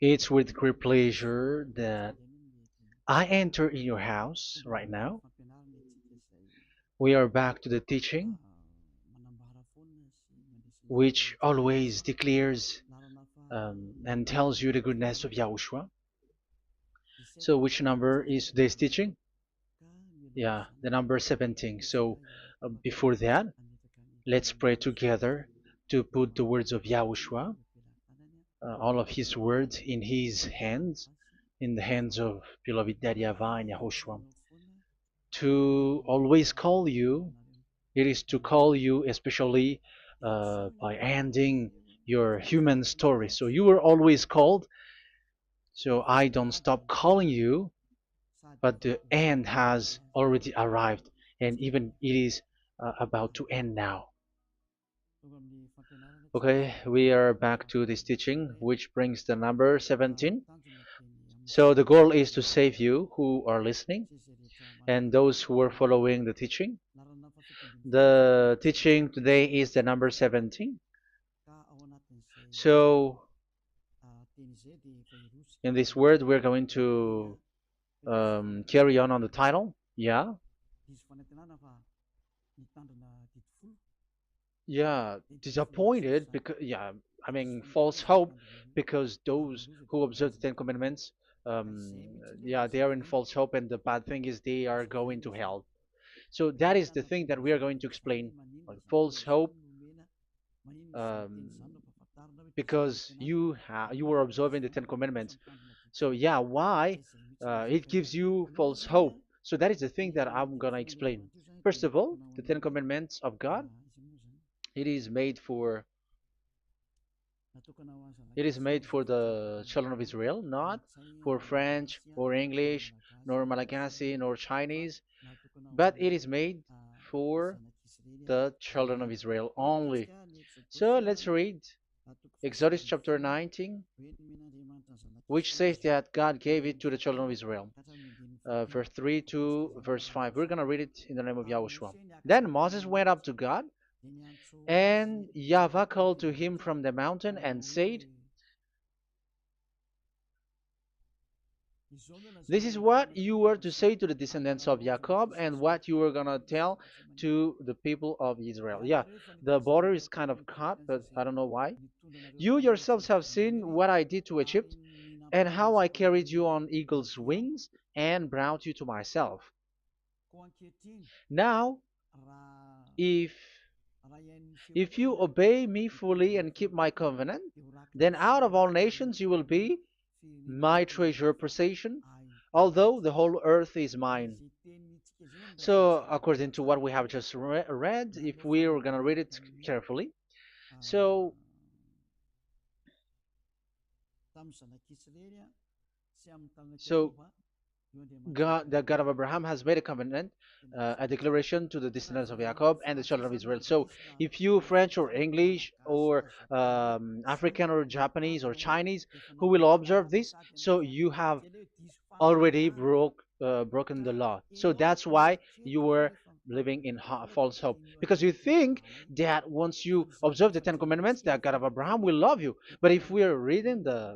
It's with great pleasure that I enter in your house right now. We are back to the teaching, which always declares and tells you the goodness of Yahushua. So, which number is today's teaching? Yeah, the number 17. So, before that, let's pray together to put the words of Yahushua, all of his words, in his hands, in the hands of beloved Daddy YAHVAH and YAHOSHUAH. To always call you, it is to call you especially by ending your human story. So you were always called, so I don't stop calling you, but the end has already arrived, and even it is about to end now. Okay, we are back to this teaching, which brings the number 17. So the goal is to save you who are listening and those who are following the teaching. The teaching today is the number 17. So in this word, we're going to carry on the title. Yeah. Yeah, disappointed because yeah, I mean false hope because those who observe the Ten Commandments, yeah, they are in false hope, and the bad thing is they are going to hell. So that is the thing that we are going to explain, like false hope, um, because you were observing the Ten Commandments. So yeah, why it gives you false hope? So that is the thing that I'm gonna explain. First of all, the Ten Commandments of God, it is made for it is made for the children of Israel, not for French or English, nor Malagasy, nor Chinese, but it is made for the children of Israel only. So let's read Exodus chapter 19, which says that God gave it to the children of Israel. Verse 3 to verse 5. We're going to read it in the name of Yahushua. Then Moses went up to God, and YAHVAH called to him from the mountain and said, "This is what you were to say to the descendants of Jacob and what you were going to tell to the people of Israel." Yeah, the border is kind of cut, but I don't know why. "You yourselves have seen what I did to Egypt and how I carried you on eagle's wings and brought you to myself. Now, if if you obey me fully and keep my covenant, then out of all nations you will be my treasure possession, although the whole earth is mine." So, according to what we have just read, if we are going to read it carefully, so so God, the God of Abraham, has made a covenant, a declaration to the descendants of Jacob and the children of Israel. So, if you French or English or African or Japanese or Chinese who will observe this, so you have already broken the law. So that's why you were living in false hope, because you think that once you observe the Ten Commandments, that God of Abraham will love you. But if we are reading the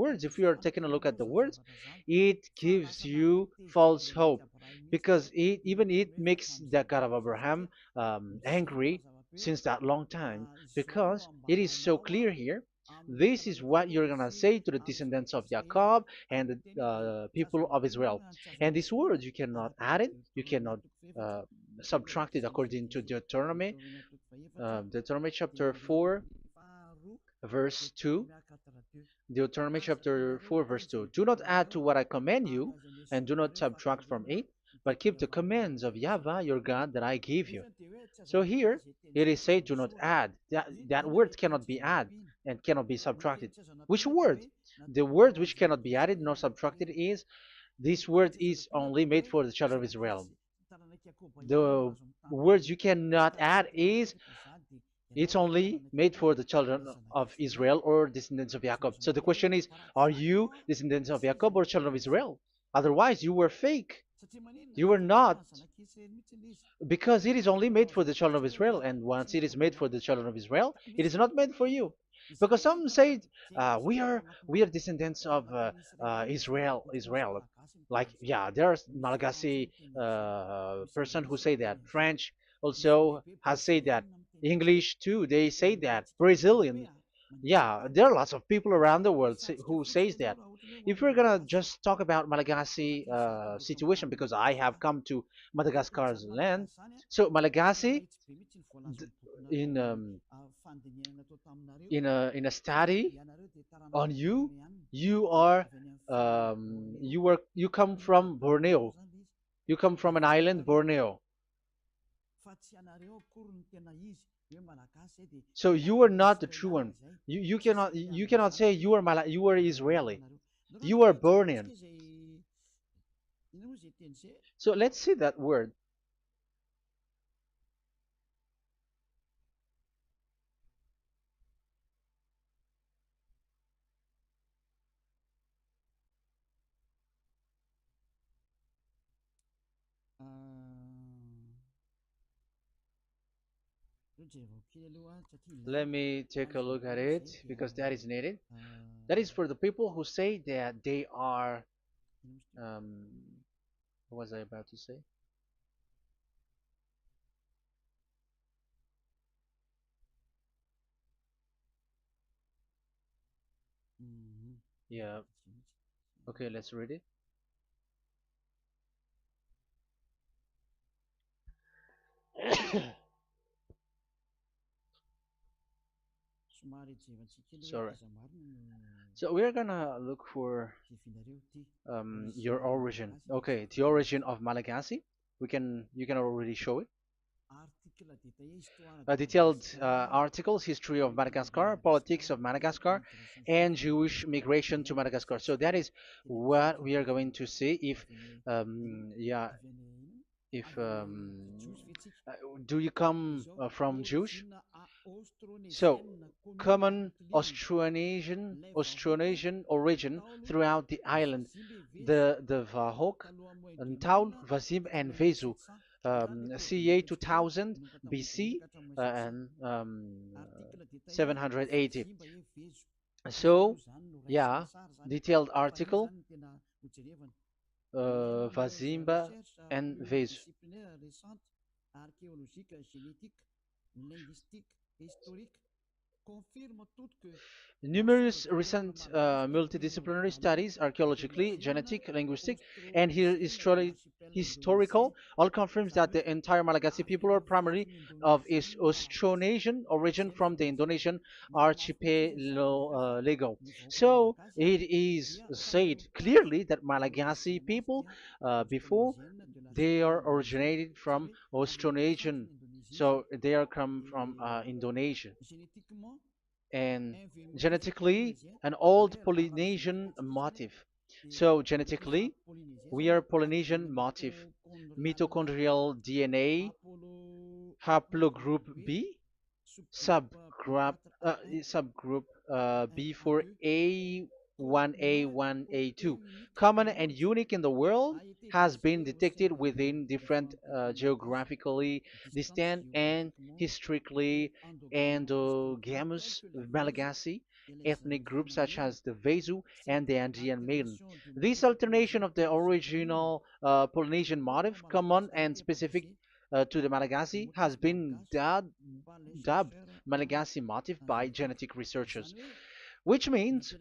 words, if we are taking a look at the words, it gives you false hope, because it makes the God of Abraham angry since that long time, because it is so clear here. This is what you're gonna say to the descendants of Jacob and the people of Israel. And this word, you cannot add it, you cannot uh, subtract it, according to Deuteronomy, Deuteronomy chapter 4, verse 2. Deuteronomy chapter 4, verse 2. "Do not add to what I command you, and do not subtract from it, but keep the commands of YAHVAH your God that I give you." So here it is said, do not add. That word cannot be added and cannot be subtracted. Which word? The word which cannot be added nor subtracted is, this word is only made for the children of Israel. The words you cannot add is, it's only made for the children of Israel or descendants of Jacob. So the question is, are you descendants of Jacob or children of Israel? Otherwise, you were fake. You were not, because it is only made for the children of Israel. And once it is made for the children of Israel, it is not made for you. Because some say we are descendants of Israel. Like yeah, there's Malagasy person who say that. French also has said that. English too, they say that. Brazilian, yeah, there are lots of people around the world who says that. If we're gonna just talk about Malagasy situation, because I have come to Madagascar's land, so Malagasy in in a study on you, you come from Borneo. You come from an island, Borneo. So you are not the true one. You cannot say you are Israeli. You are Bornean. So let's see that word. Let me take a look at it because that is needed. That is for the people who say that they are. Um, what was I about to say? Yeah. Okay, let's read it. Sorry. So we're gonna look for your origin. Okay, the origin of Malagasy. You can already show it. Detailed articles, history of Madagascar, politics of Madagascar, and Jewish migration to Madagascar. So that is what we are going to see. Yeah, if uh, do you come from Jewish? So, common Austronesian origin throughout the island, the Vahok, Ntaul, Vazim, and Vesu, CA 2000 BC and 780. So, yeah, detailed article, Vazimba and Vesu. Numerous recent multidisciplinary studies, archaeologically, genetic, linguistic, and historical, all confirms that the entire Malagasy people are primarily of Austronesian origin from the Indonesian archipelago. So it is said clearly that Malagasy people, before they are originated from Austronesian, so they are come from Indonesia, and genetically an old Polynesian motif. So genetically, we are Polynesian motif, mitochondrial DNA, haplogroup B, subgroup subgroup B4A1A1A2, common and unique in the world, has been detected within different geographically distant and historically endogamous Malagasy ethnic groups such as the Vesu and the Andean Maiden. This alternation of the original Polynesian motif, common and specific to the Malagasy, has been dubbed Malagasy motif by genetic researchers, which means,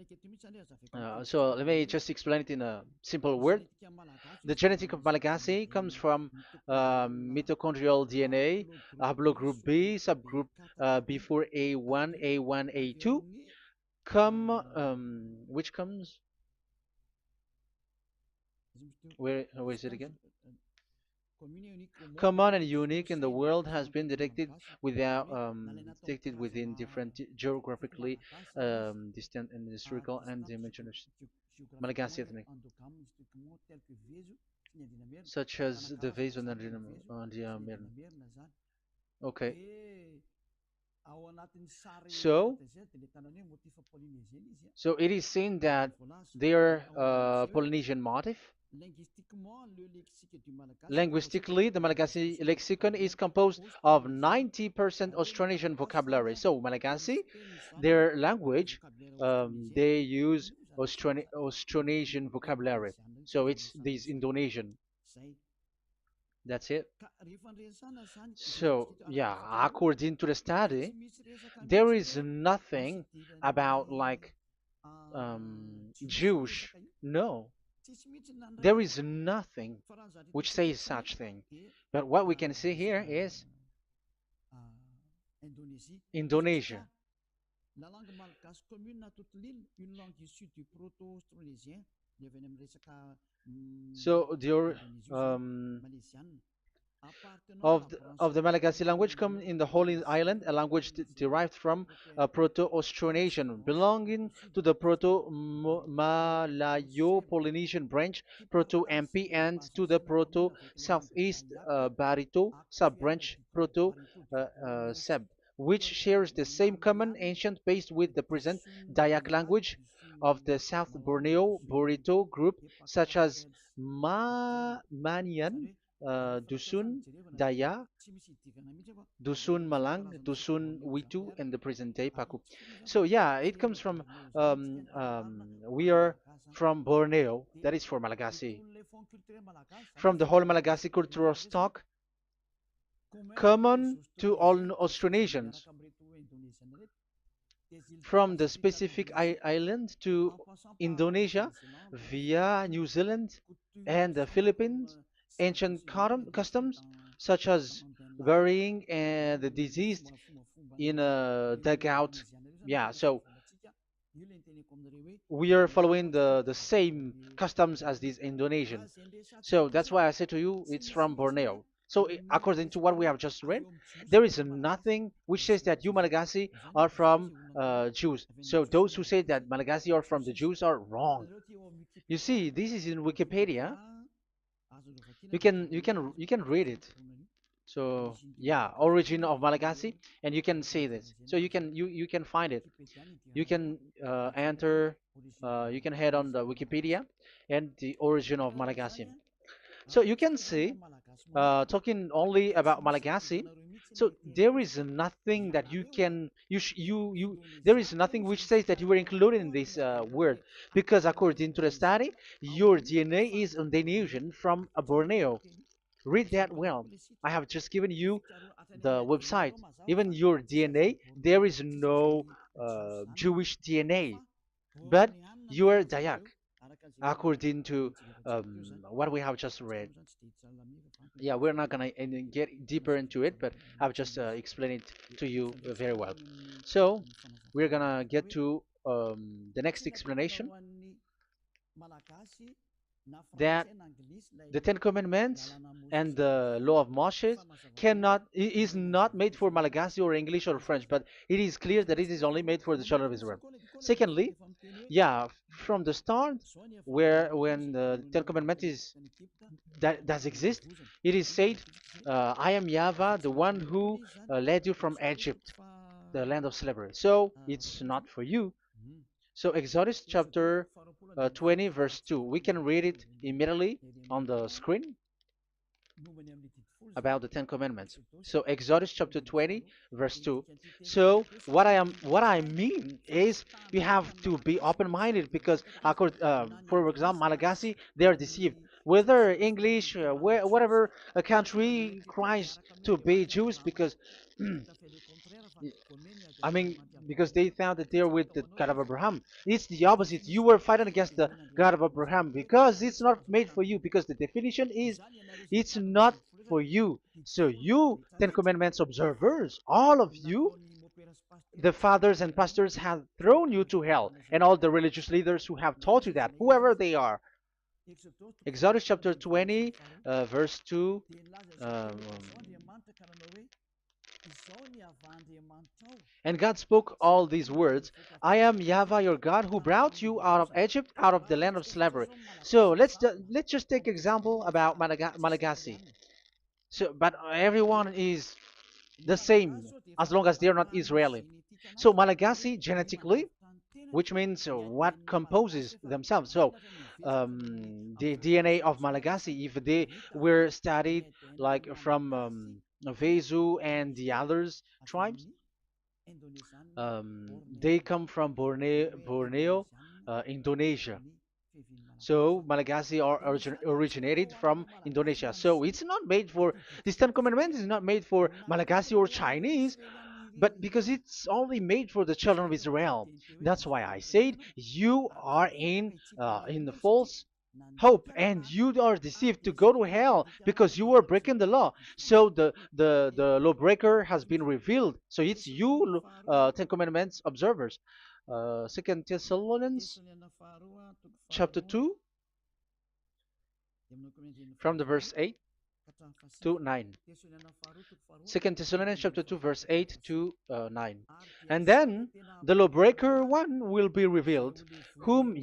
so let me just explain it in a simple word. The genetic of Malagasy comes from mitochondrial DNA, haplogroup B, subgroup B4A1, A1, A2, which comes, where is it again? Common and unique in the world, has been detected within different geographically distant and historical and dimensions Malagasy ethnic, such as the Vezo and the Amer. Okay, so so it is seen that they are Polynesian motif. Linguistically, the Malagasy lexicon is composed of 90% Austronesian vocabulary. So Malagasy, their language, they use Austronesian vocabulary. So it's this Indonesian. That's it. So yeah, according to the study, there is nothing about like Jewish. No, there is nothing which says such thing. But what we can see here is Indonesia. So the Malagasy language come in the Holy Island, a language derived from Proto-Austronesian, belonging to the Proto-Malayo-Polynesian branch, Proto-MP, and to the Proto-Southeast Barito sub-branch, Proto-Seb, which shares the same common ancient base with the present Dayak language of the South Borneo Burrito group, such as Manian, Dusun, Daya, Dusun Malang, Dusun Witu, and the present day Paku. So yeah, it comes from we are from Borneo, that is for Malagasy. From the whole Malagasy cultural stock, common to all Austronesians, from the specific island to Indonesia via New Zealand and the Philippines, ancient customs such as burying and the deceased in a dugout. Yeah, so we are following the same customs as these Indonesian. So that's why I said to you it's from Borneo. So according to what we have just read, there is nothing which says that you Malagasy are from Jews. So those who say that Malagasy are from the Jews are wrong. You see, this is in Wikipedia. You can read it. So yeah, origin of Malagasy, and you can see this. So you can find it. You can enter. You can head on the Wikipedia and the origin of Malagasy. So you can see, talking only about Malagasy. So there is nothing that you can you there is nothing which says that you were included in this word, because according to the study, your DNA is Indonesian from Borneo. Read that well. I have just given you the website. Even your DNA, there is no Jewish DNA, but you are Dayak, according to what we have just read. Yeah, we're not gonna get deeper into it, but I've just explained it to you very well. So we're gonna get to the next explanation, that the Ten Commandments and the Law of Moshe is not made for Malagasy or English or French, but it is clear that it is only made for the children of Israel. Secondly, yeah, from the start, where when the Ten Commandments that does exist, it is said, "I am Yahweh, the one who led you from Egypt, the land of slavery." So it's not for you. So Exodus chapter 20 verse 2. We can read it immediately on the screen about the Ten Commandments. So Exodus chapter 20 verse 2. So what I mean is we have to be open-minded, because for example, Malagasy, they are deceived. Whether English, whatever a country cries to be Jews, because I mean, because they found that they're with the God of Abraham. It's the opposite. You were fighting against the God of Abraham, because it's not made for you. Because the definition is, it's not for you. So you, Ten Commandments observers, all of you, the fathers and pastors have thrown you to hell, and all the religious leaders who have taught you that, whoever they are. Exodus chapter 20, verse 2. Um, And God spoke all these words: "I am Yahweh your God, who brought you out of Egypt, out of the land of slavery." So let's just take example about Malagasy. So, but everyone is the same as long as they're not Israeli. So Malagasy genetically, which means what composes themselves. So the DNA of Malagasy, if they were studied like from Vezu and the others tribes, they come from Borneo, Indonesia. So Malagasy are originated from Indonesia. So it's not made for this Ten Commandments is not made for Malagasy or Chinese, but because it's only made for the children of Israel. That's why I said you are in the false hope and you are deceived to go to hell because you are breaking the law. So the lawbreaker has been revealed. So it's you, Ten Commandments observers. Second Thessalonians chapter 2 from the verse 8 to 9. Second Thessalonians chapter 2 verse 8 to 9. And then the lawbreaker one will be revealed, whom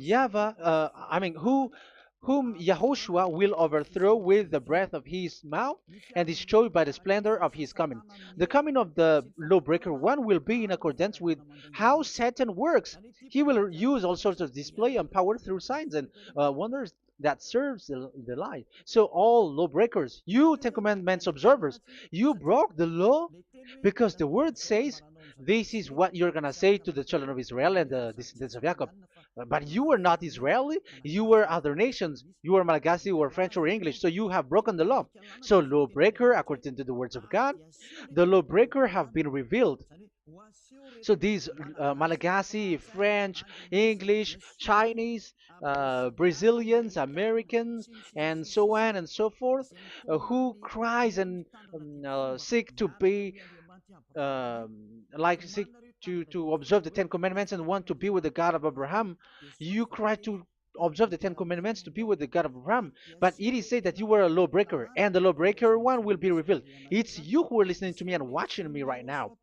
whom Yahushua will overthrow with the breath of his mouth and destroy by the splendor of his coming. The coming of the lawbreaker one will be in accordance with how Satan works. He will use all sorts of display and power through signs and wonders that serves the lie. So all lawbreakers, you Ten Commandments observers, you broke the law because the word says this is what you're gonna say to the children of Israel and the descendants of Jacob. But you were not Israeli, you were other nations, you were Malagasy or French or English, so you have broken the law. So lawbreaker, according to the words of God, the lawbreaker have been revealed. So these Malagasy, French, English, Chinese, Brazilians, Americans, and so on and so forth, who cries and seek to be like seek to observe the Ten Commandments and want to be with the God of Abraham. You cry to observe the Ten Commandments to be with the God of Abraham, but it is said that you were a lawbreaker, and the lawbreaker one will be revealed. It's you who are listening to me and watching me right now,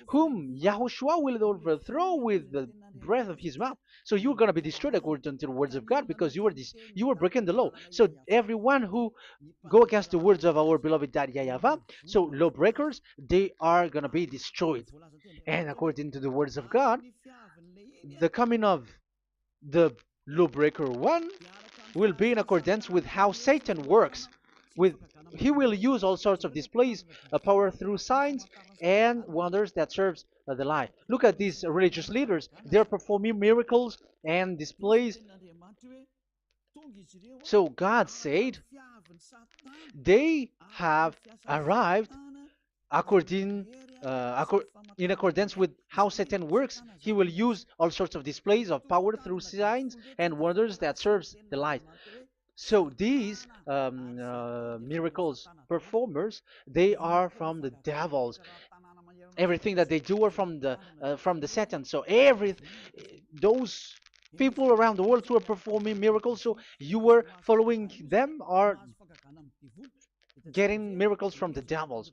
whom Yahushua will overthrow with the breath of his mouth. So you're going to be destroyed according to the words of God because you were breaking the law. So everyone who go against the words of our beloved Dad Yahvah, so lawbreakers, they are going to be destroyed. And according to the words of God, the coming of the lawbreaker one will be in accordance with how Satan works. With he will use all sorts of displays, power through signs and wonders that serves the lie. Look at these religious leaders; they're performing miracles and displays. So God said they have arrived according in accordance with how Satan works. He will use all sorts of displays of power through signs and wonders that serves the light. So these miracles performers, they are from the devils. Everything that they do are from the Satan. So every those people around the world who are performing miracles, so you were following them, are getting miracles from the devils.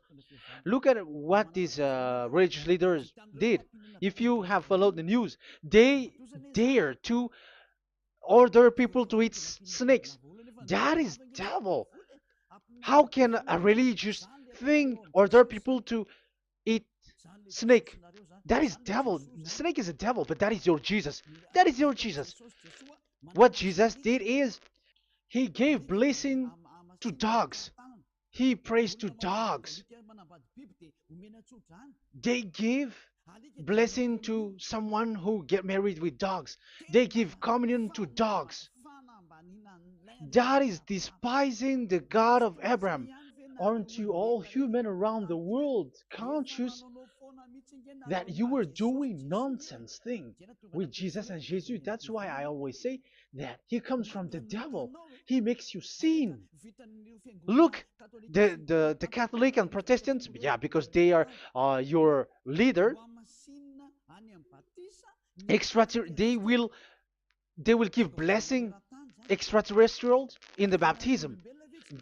Look at what these religious leaders did. If you have followed the news, they dare to order people to eat snakes. That is devil. How can a religious thing order people to eat snake? That is devil. The snake is a devil, but that is your Jesus. That is your Jesus. What Jesus did is he gave blessing to dogs. He prays to dogs. They give blessing to someone who get married with dogs. They give communion to dogs. That is despising the God of Abraham. Aren't you all human around the world conscious that you were doing nonsense thing with Jesus and Jesus? That's why I always say that he comes from the devil. He makes you sin. Look, the Catholic and Protestants, yeah, because they are your leader. They will give blessing extraterrestrials in the baptism.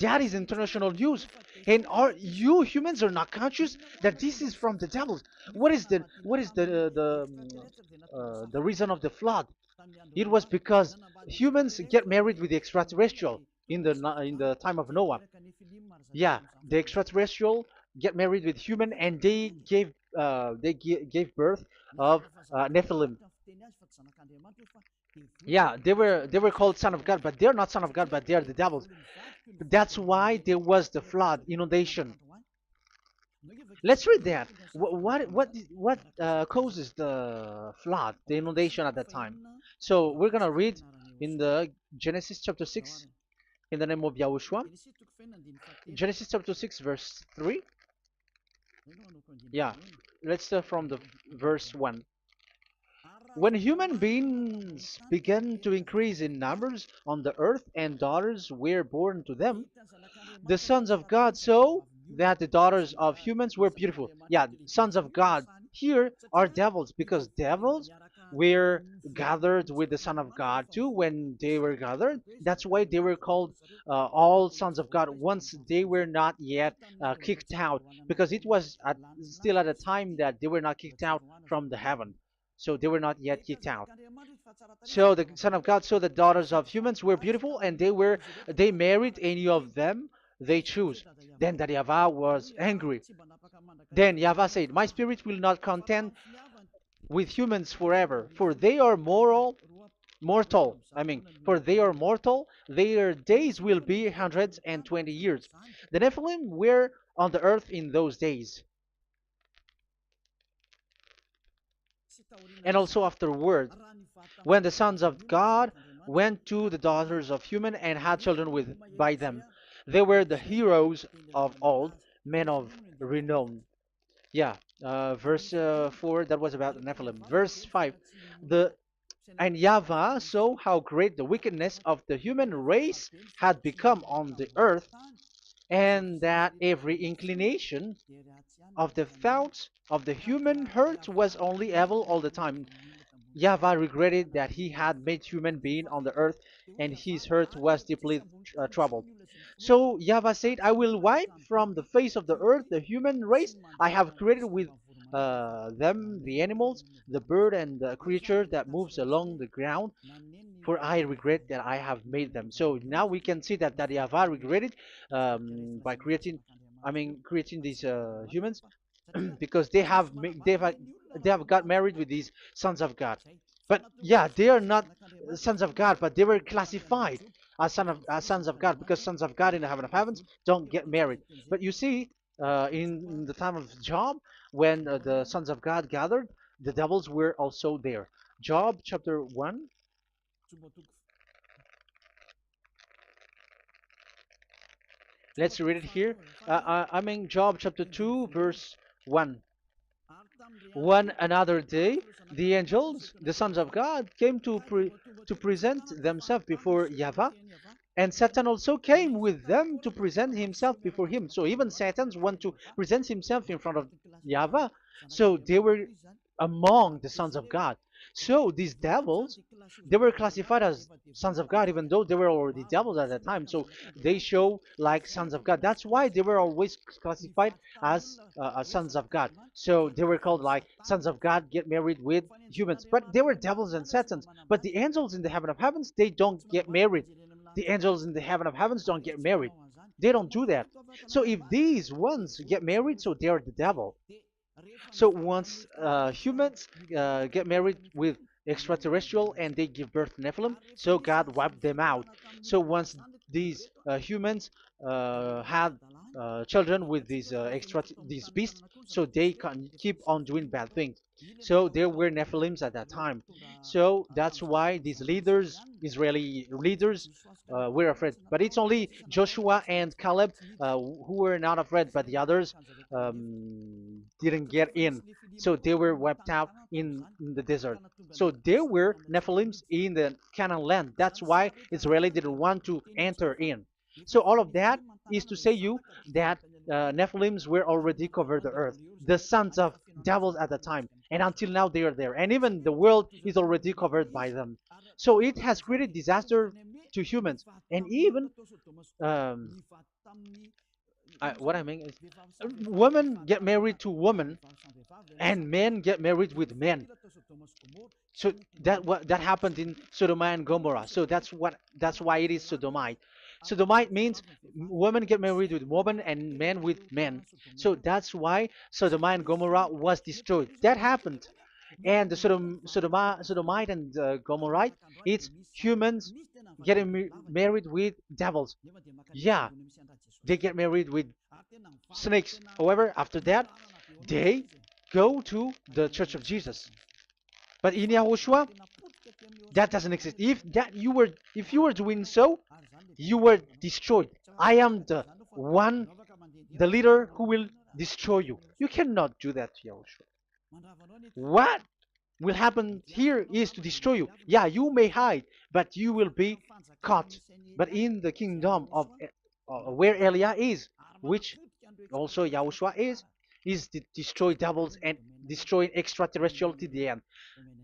That is international news, and are you humans are not conscious that this is from the devil? What is the reason of the flood? It was because humans get married with the extraterrestrial in the time of Noah. Yeah, the extraterrestrial get married with human, and they gave birth of Nephilim. Yeah, they were called son of God, but they're not son of God, but they are the devils. That's why there was the flood, inundation. Let's read that. What causes the flood, the inundation at that time? So we're gonna read in the Genesis chapter 6 in the name of Yahushua. Genesis chapter 6 verse 3. Yeah, let's start from the verse 1. When human beings began to increase in numbers on the earth and daughters were born to them, the sons of God saw that the daughters of humans were beautiful. Yeah, sons of God here are devils because devils were gathered with the Son of God too when they were gathered. That's why they were called all sons of God once they were not yet kicked out because it was still at a time that they were not kicked out from the heaven. So they were not yet kicked out. So the Son of God saw the daughters of humans were beautiful, and they married any of them they choose. Then that Yahweh was angry. Then Yahweh said, "My spirit will not contend with humans forever, for they are mortal. For they are mortal. Their days will be 120 years. The Nephilim were on the earth in those days, and also afterward, when the sons of God went to the daughters of human and had children with by them. They were the heroes of old, men of renown." Yeah, verse 4, that was about the Nephilim. Verse 5, the and Yahweh saw how great the wickedness of the human race had become on the earth, and that every inclination of the thoughts of the human heart was only evil all the time. Yahweh regretted that he had made human being on the earth, and his heart was deeply troubled. So Yahweh said, "I will wipe from the face of the earth the human race I have created with them, the animals, the bird, and the creature that moves along the ground, for I regret that I have made them." So now we can see that Yahweh regretted by creating these humans because they have got married with these sons of God. But yeah, they are not sons of God, but they were classified as sons of God because sons of God in the heaven of heavens don't get married. But you see, in the time of Job, when the sons of God gathered, the devils were also there. Job chapter 1. Let's read it here. Job chapter 2, verse 1. One another day, the angels, the sons of God, came to present themselves before Yahweh, and Satan also came with them to present himself before him. So even Satan's want to present himself in front of Yahweh. So they were among the sons of God. So these devils, they were classified as sons of God, even though they were already devils at that time. So they show like sons of God. That's why they were always classified as sons of God. So they were called like sons of God get married with humans. But they were devils and satans. But the angels in the heaven of heavens, they don't get married. The angels in the heaven of heavens don't get married. They don't do that. So if these ones get married, so they are the devil. So once humans get married with extraterrestrial and they give birth to Nephilim, so God wiped them out. So once these humans had children with these beasts, so they can keep on doing bad things. So there were Nephilims at that time. So that's why these leaders, Israeli leaders, were afraid. But it's only Joshua and Caleb who were not afraid, but the others didn't get in. So they were wiped out in the desert. So there were Nephilims in the Canaan land. That's why Israeli didn't want to enter in. So all of that is to say you that Nephilims were already covered the earth, the sons of devils at the time, and until now they are there, and even the world is already covered by them. So it has created disaster to humans, and even what I mean is, women get married to women, and men get married with men. So that happened in Sodom and Gomorrah. So that's why it is sodomite. Sodomite means women get married with women and men with men. So that's why Sodom and Gomorrah was destroyed. That happened. and the Sodomite and Gomorrite, it's humans getting married with devils. Yeah, they get married with snakes. However, after that, they go to the Church of Jesus. But in Yahushua, that doesn't exist. If you were doing so, you were destroyed. I am the one, the leader who will destroy you. You cannot do that to Yahushua. What will happen here is to destroy you. Yeah, you may hide, but you will be caught. But in the kingdom of where Elia is, which also Yahushua is to destroy devils and destroy extraterrestriality, the end.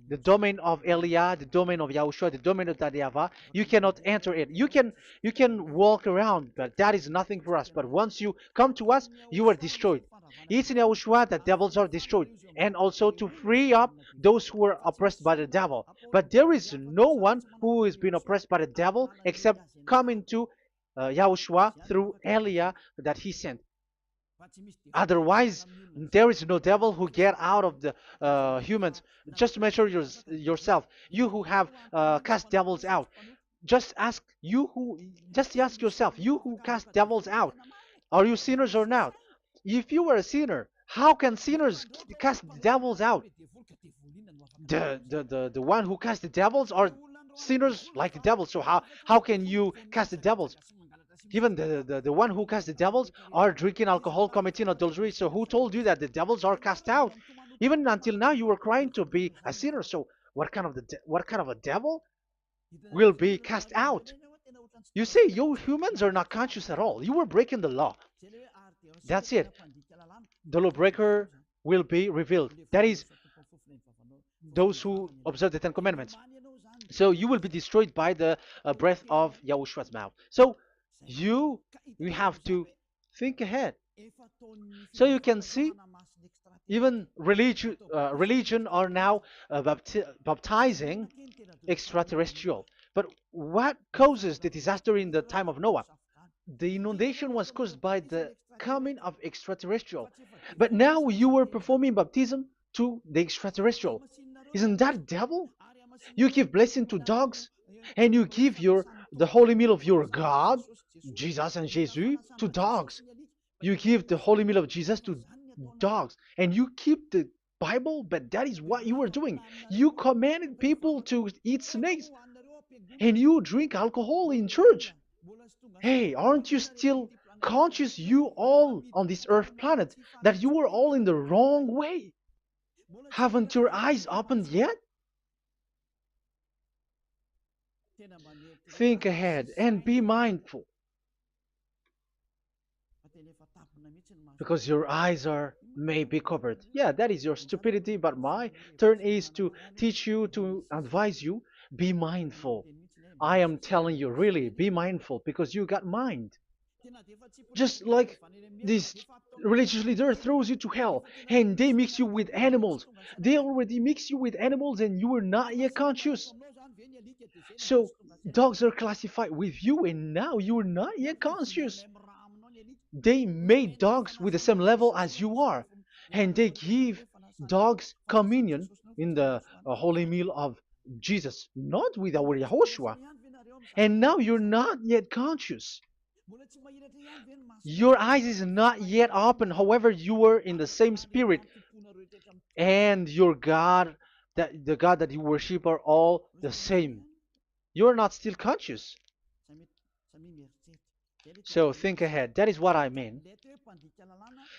The domain of Elia, the domain of Yahushua, the domain of YAHVAH, you cannot enter it. You can walk around, but that is nothing for us. But once you come to us, you are destroyed. It's in Yahushua that devils are destroyed, and also to free up those who are oppressed by the devil. But there is no one who is being oppressed by the devil except coming to Yahushua through Elia that he sent. Otherwise, there is no devil who get out of the humans. Just measure yourself. You who have cast devils out. Just ask you who. Just ask yourself. You who cast devils out. Are you sinners or not? If you were a sinner, how can sinners cast devils out? The one who cast the devils are sinners like the devil. So how can you cast the devils? Even the one who cast the devils are drinking alcohol, committing adultery. So who told you that the devils are cast out? Even until now, you were crying to be a sinner. So what kind of a devil will be cast out? You see, you humans are not conscious at all. You were breaking the law. That's it. The lawbreaker will be revealed. That is, those who observe the Ten Commandments. So you will be destroyed by the breath of Yahushua's mouth. So you you have to think ahead. So you can see, even religion are now baptizing extraterrestrial. But what causes the disaster in the time of Noah? The inundation was caused by the coming of extraterrestrial. But now you are performing baptism to the extraterrestrial. Isn't that devil? You give blessing to dogs, and you give the holy meal of your God, Jesus and Jesus, to dogs. You give the holy meal of Jesus to dogs, and you keep the Bible, but that is what you are doing. You commanded people to eat snakes, and you drink alcohol in church. Hey, aren't you still conscious, you all on this earth planet, that you are all in the wrong way? Haven't your eyes opened yet? Think ahead and be mindful, because your eyes are may be covered. Yeah, that is your stupidity, but my turn is to teach you, to advise you. Be mindful. I am telling you, really, be mindful, because you got mind. Just like this religious leader throws you to hell and they mix you with animals. They already mix you with animals and you are not yet conscious. So dogs are classified with you and now you are not yet conscious. They made dogs with the same level as you are, and they give dogs communion in the holy meal of Jesus, not with our Yahushua. And now you're not yet conscious. Your eyes is not yet open. However, you are in the same spirit, and your God, that the God that you worship, are all the same. You are not still conscious. So think ahead. That is what I mean.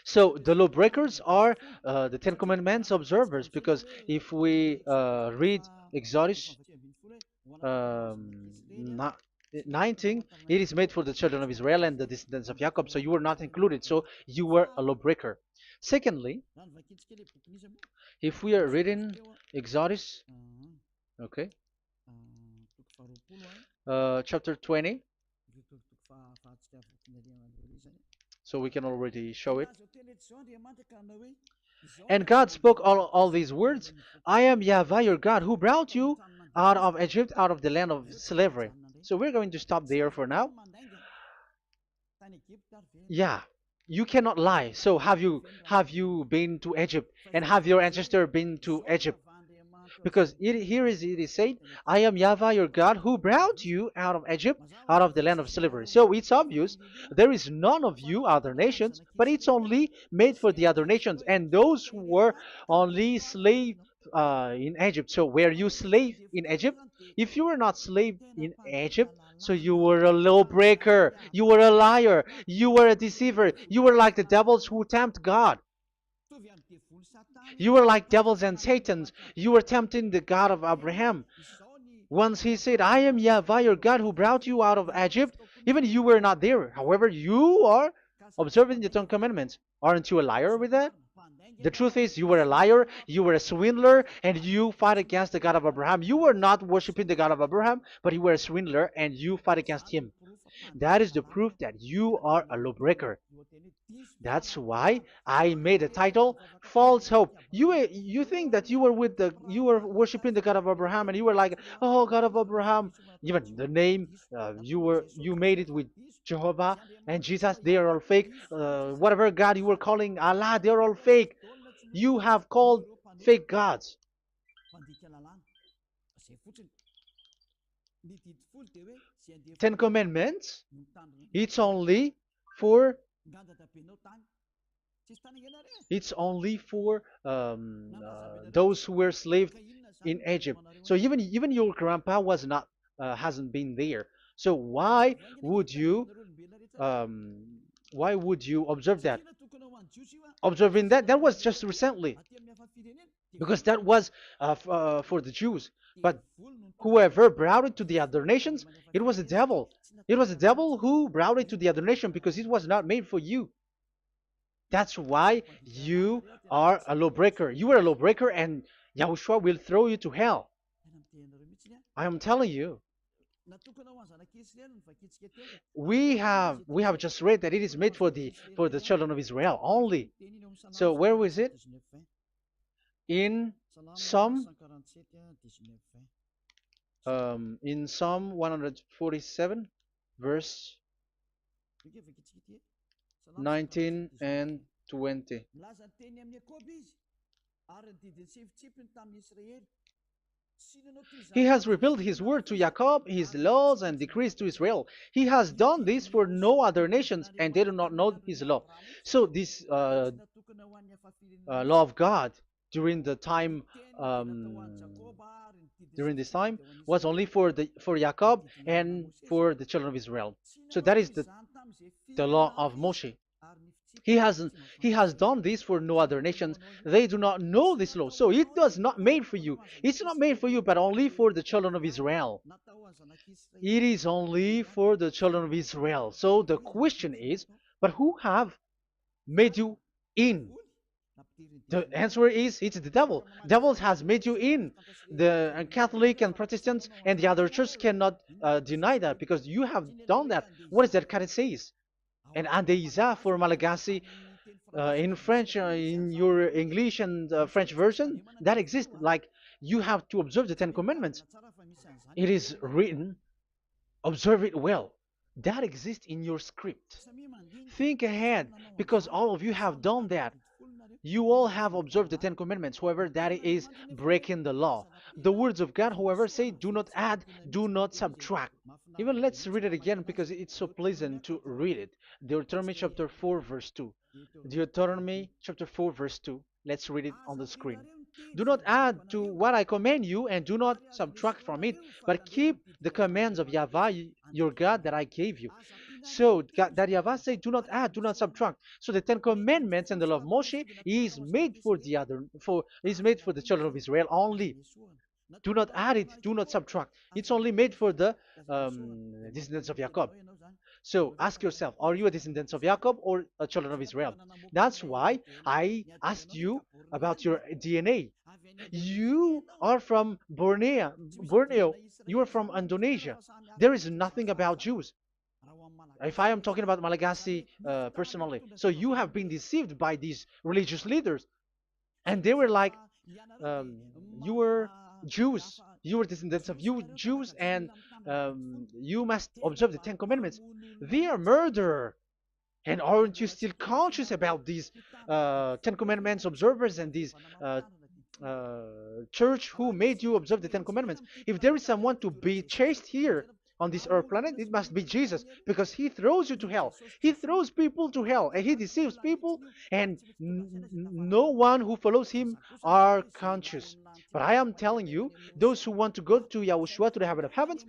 So the lawbreakers are the Ten Commandments observers, because if we read Exodus um, 19, it is made for the children of Israel and the descendants of Jacob, so you were not included, so you were a lawbreaker. Secondly, if we are reading Exodus, okay, chapter 20, so we can already show it. And God spoke all these words: I am YAHVAH your God, who brought you out of Egypt, out of the land of slavery. So we're going to stop there for now. Yeah, you cannot lie. So have you been to Egypt, and have your ancestor been to Egypt? because it is said, I am Yahweh your God who brought you out of Egypt, out of the land of slavery. So it's obvious there is none of you other nations, but it's only made for the other nations and those who were only slave in Egypt. So were you slave in Egypt? If you were not slave in Egypt, so you were a lawbreaker, you were a liar, you were a deceiver, you were like the devils who tempt God. You were like devils and Satans. You were tempting the God of Abraham. Once he said, I am Yahweh, your God, who brought you out of Egypt, even you were not there. However, you are observing the Ten Commandments. Aren't you a liar with that? The truth is, you were a liar, you were a swindler, and you fight against the God of Abraham. You were not worshiping the God of Abraham, but you were a swindler and you fight against him. That is the proof that you are a lawbreaker. That's why I made a title, False Hope. You think that you were worshiping the God of Abraham and you were like, oh God of Abraham. Even the name you made it with Jehovah and Jesus, they are all fake. Whatever God you were calling Allah, they are all fake. You have called fake gods. Ten Commandments, it's only for it's only for those who were slaves in Egypt. So even your grandpa was not hasn't been there. So um, why would you observe that? Observing that was just recently because that was for the Jews. But whoever brought it to the other nations, it was the devil. It was the devil who brought it to the other nation because it was not made for you. That's why you are a lawbreaker. You are a lawbreaker and Yahushua will throw you to hell. I am telling you. We have just read that it is made for the children of Israel only. So where was it? In Psalm Psalm 147 verse 19 and 20. He has revealed his word to Jacob, his laws and decrees to Israel. He has done this for no other nations, and they do not know his law. So this law of God during the time during this time was only for Jacob and for the children of Israel. So that is the law of Moshe. He has done this for no other nations. They do not know this law. So it was not made for you. It's not made for you, but only for the children of Israel. It is only for the children of Israel. So the question is, but who have made you in? The answer is it's the devil. Devil has made you in. The Catholic and Protestants and the other church cannot deny that because you have done that. What is that kind of says? And Andeiza for Malagasy in French, in your English and French version, that exists. Like you have to observe the Ten Commandments. It is written, observe it well. That exists in your script. Think ahead because all of you have done that. You all have observed the Ten Commandments, however, that is breaking the law. The words of God, however, say, do not add, do not subtract. Even let's read it again because it's so pleasant to read it. Deuteronomy chapter 4, verse 2. Deuteronomy chapter 4, verse 2. Let's read it on the screen. Do not add to what I command you, and do not subtract from it, but keep the commands of Yahweh, your God, that I gave you. So that Yahweh said, do not add, do not subtract. So the Ten Commandments and the law of Moshe is made for the children of Israel only. Do not add it, do not subtract. It's only made for the descendants of Jacob. So ask yourself, are you a descendant of Jacob or a children of Israel? That's why I asked you about your DNA. You are from Borneo. You are from Indonesia. There is nothing about Jews. If I am talking about Malagasy personally. So you have been deceived by these religious leaders. And they were like, you were Jews. You were descendants of you Jews, and you must observe the Ten Commandments. They are murderer. And aren't you still conscious about these Ten Commandments observers and these church who made you observe the Ten Commandments. If there is someone to be chased here on this earth planet, it must be Jesus, because he throws you to hell. He throws people to hell, and he deceives people, and no one who follows him are conscious. But I am telling you, those who want to go to Yahushua, to the heaven of heavens,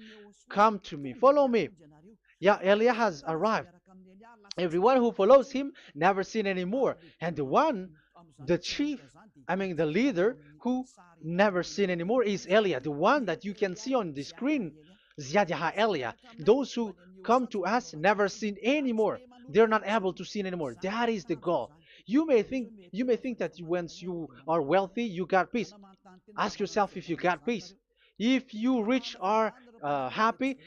come to me, follow me. Yeah, Eliah has arrived. Everyone who follows him never sin anymore. And the chief, the leader who never sin anymore is Eliah, the one that you can see on the screen. Ziyadyaha Eliah. Those who come to us never sin anymore. They're not able to sin anymore. That is the goal. You may think that once you are wealthy, you got peace. Ask yourself if you got peace. If you rich are happy,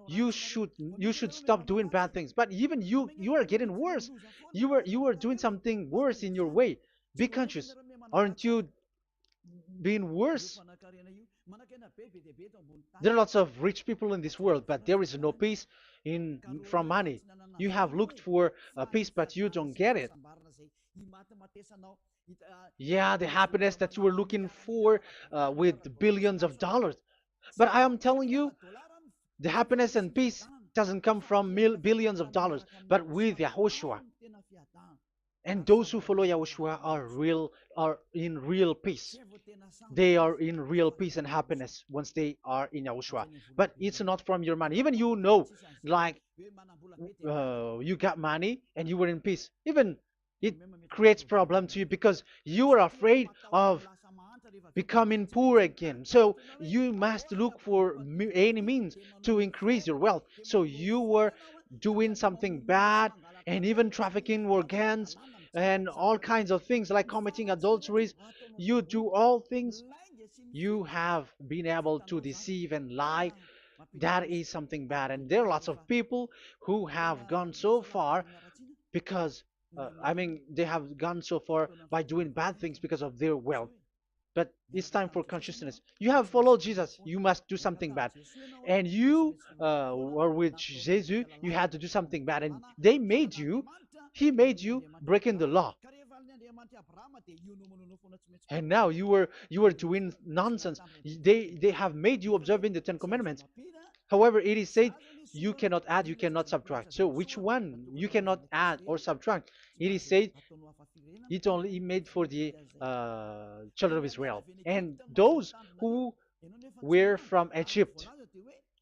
you should stop doing bad things. But even you are getting worse. You are doing something worse in your way. Be conscious. Aren't you being worse? There are lots of rich people in this world, but there is no peace in from money. You have looked for peace, but you don't get it. Yeah, the happiness that you were looking for with billions of dollars. But I am telling you, the happiness and peace doesn't come from billions of dollars, but with Yahushua. And those who follow Yahushua are in real peace. They are in real peace and happiness once they are in Yahushua. But it's not from your money. Even like you got money and you were in peace. Even it creates problem to you because you are afraid of becoming poor again. So you must look for any means to increase your wealth. So you were doing something bad and even trafficking organs and all kinds of things like committing adulteries. You do all things. You have been able to deceive and lie. That is something bad. And there are lots of people who have gone so far because, they have gone so far by doing bad things because of their wealth. But it's time for consciousness. You have followed Jesus, you must do something bad. And you were with Jesus, you had to do something bad. And he made you breaking the law. And now you were doing nonsense. They have made you observing the Ten Commandments. However, it is said you cannot add, you cannot subtract. So which one you cannot add or subtract? It is said it only made for the children of Israel and those who were from Egypt,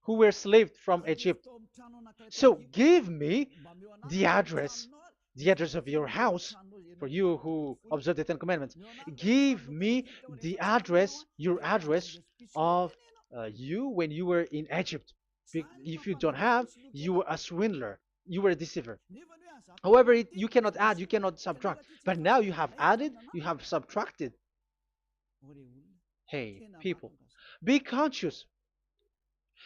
who were slaved from Egypt. So give me the address, of your house, for you who observe the Ten Commandments. Give me the address, your address of you when you were in Egypt. If you don't have, you were a swindler, you were a deceiver. However, you cannot add, you cannot subtract. But now you have added, you have subtracted. Hey, people, be conscious.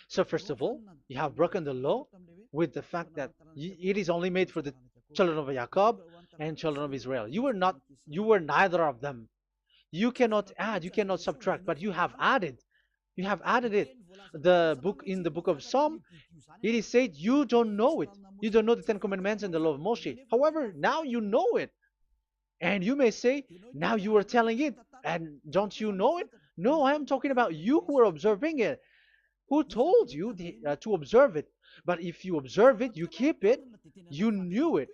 So first of all, you have broken the law with the fact that it is only made for the children of Jacob and children of Israel. You were neither of them. You cannot add, you cannot subtract, but you have added. You have added it. In the book of Psalm, it is said you don't know it. You don't know the Ten Commandments and the law of Moshe. However, now you know it. And you may say, now you are telling it, and don't you know it? No, I am talking about you who are observing it. Who told you to observe it? But if you observe it, you keep it, you knew it.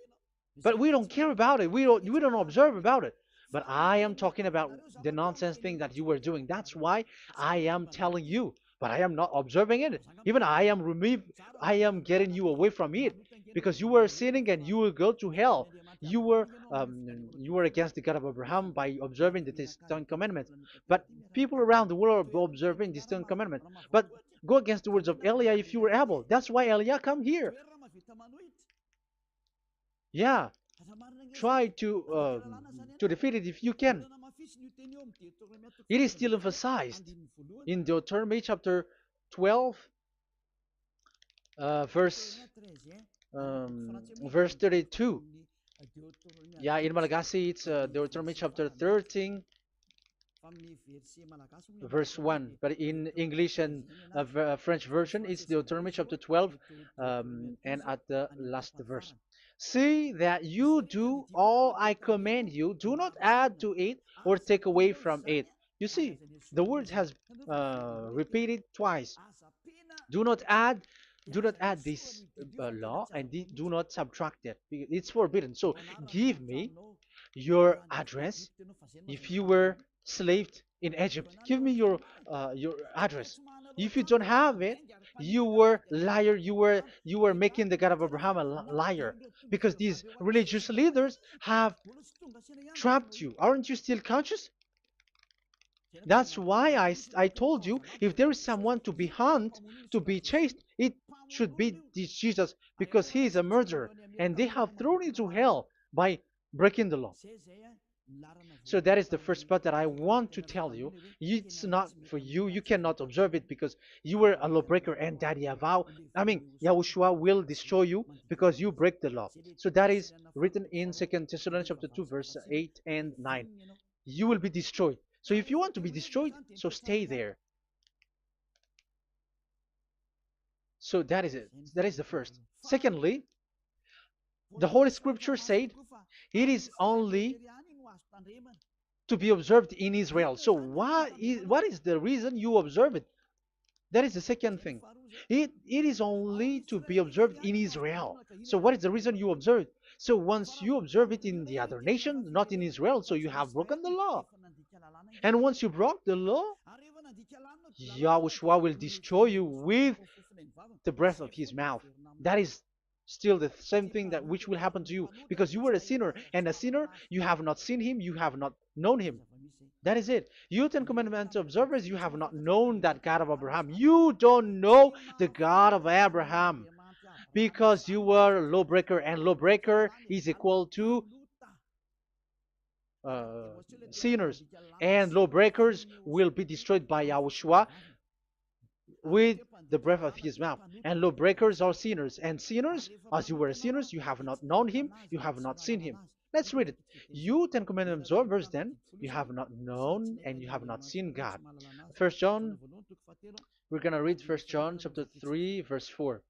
But we don't care about it. We don't observe about it. But I am talking about the nonsense thing that you were doing. That's why I am telling you. But I am not observing it. Even I am getting you away from it because you were sinning and you will go to hell. You were against the God of Abraham by observing the Ten Commandments. But people around the world are observing the Ten Commandments. But go against the words of Eliah if you were able. That's why Eliah come here. Yeah, try to defeat it if you can. It is still emphasized in Deuteronomy chapter 12, verse 32. Yeah, in Malagasy it's Deuteronomy chapter 13, verse 1. But in English and French version, it's Deuteronomy chapter 12, and at the last verse. See that you do all I command you. Do not add to it or take away from it, You see, the word has repeated twice. Do not add, do not add this law, and do not subtract it. It's forbidden. So give me your address. If you were slaved in Egypt, give me your address. If you don't have it, you were liar. You were making the God of Abraham a liar, because these religious leaders have trapped you. Aren't you still conscious? That's why I told you, if there is someone to be hunted, to be chased, it should be this Jesus, because he is a murderer, and they have thrown you to hell by breaking the law. So that is the first part that I want to tell you. It's not for you. You cannot observe it because you were a lawbreaker, and that Yahushua will destroy you because you break the law. So that is written in 2 Thessalonians chapter 2, verse 8 and 9. You will be destroyed. So if you want to be destroyed, so stay there. So that is it. That is the first. Secondly, the Holy Scripture said it is only to be observed in Israel. So what is the reason you observe it? That is the second thing. It is only to be observed in Israel. So what is the reason you observe it? So once you observe it in the other nation, not in Israel, so you have broken the law. And once you broke the law, Yahushua will destroy you with the breath of his mouth. That is still the same thing that which will happen to you, because you were a sinner, and a sinner, you have not seen him, you have not known him. That is it. You Ten Commandments observers, you have not known that God of Abraham. You don't know the God of Abraham, because you were a lawbreaker, and lawbreaker is equal to sinners, and lawbreakers will be destroyed by Yahushua with the breath of his mouth. And lawbreakers are sinners, and sinners, as you were sinners, you have not known him, you have not seen him. Let's read it. You Ten Commandments observers, then, you have not known and you have not seen God. First John, we're going to read 1 John chapter 3, verse 4.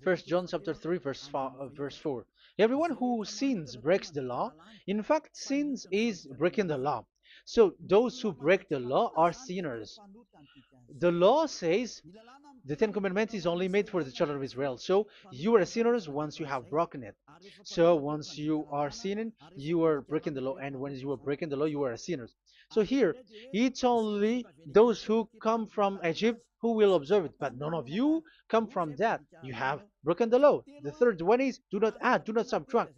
1 John chapter 3, verse 4. Everyone who sins breaks the law. In fact, sins is breaking the law. So those who break the law are sinners. The law says the Ten Commandments is only made for the children of Israel. So you are sinners once you have broken it. So once you are sinning, you are breaking the law. And when you are breaking the law, you are a sinner. So here, it's only those who come from Egypt who will observe it. But none of you come from that. You have broken the law. The third one is do not add, do not subtract.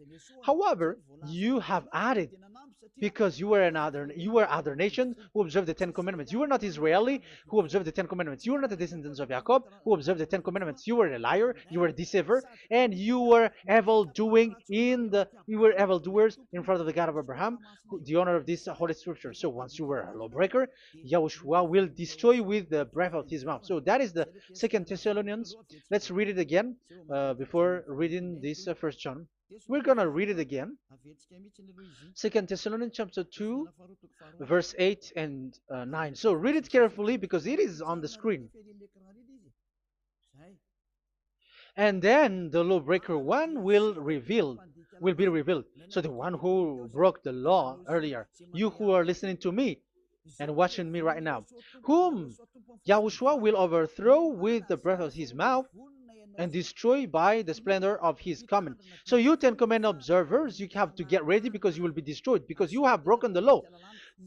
However, you have added, because you were other nation who observed the Ten Commandments. You were not Israeli who observed the Ten Commandments. You were not the descendants of Jacob who observed the Ten Commandments. You were a liar, you were a deceiver, and you were evildoers in front of the God of Abraham, the honor of this holy scripture. So once you were a lawbreaker, Yahushua will destroy you with the breath of his mouth. So that is the Second Thessalonians. Let's read it again before reading this First John. We're going to read it again. 2 Thessalonians chapter 2, verse 8 and 9. So read it carefully because it is on the screen. And then the lawbreaker one will be revealed. So the one who broke the law earlier, you who are listening to me and watching me right now, whom Yahushua will overthrow with the breath of his mouth and destroy by the splendor of his coming. So you Ten Commandment observers, you have to get ready because you will be destroyed, because you have broken the law.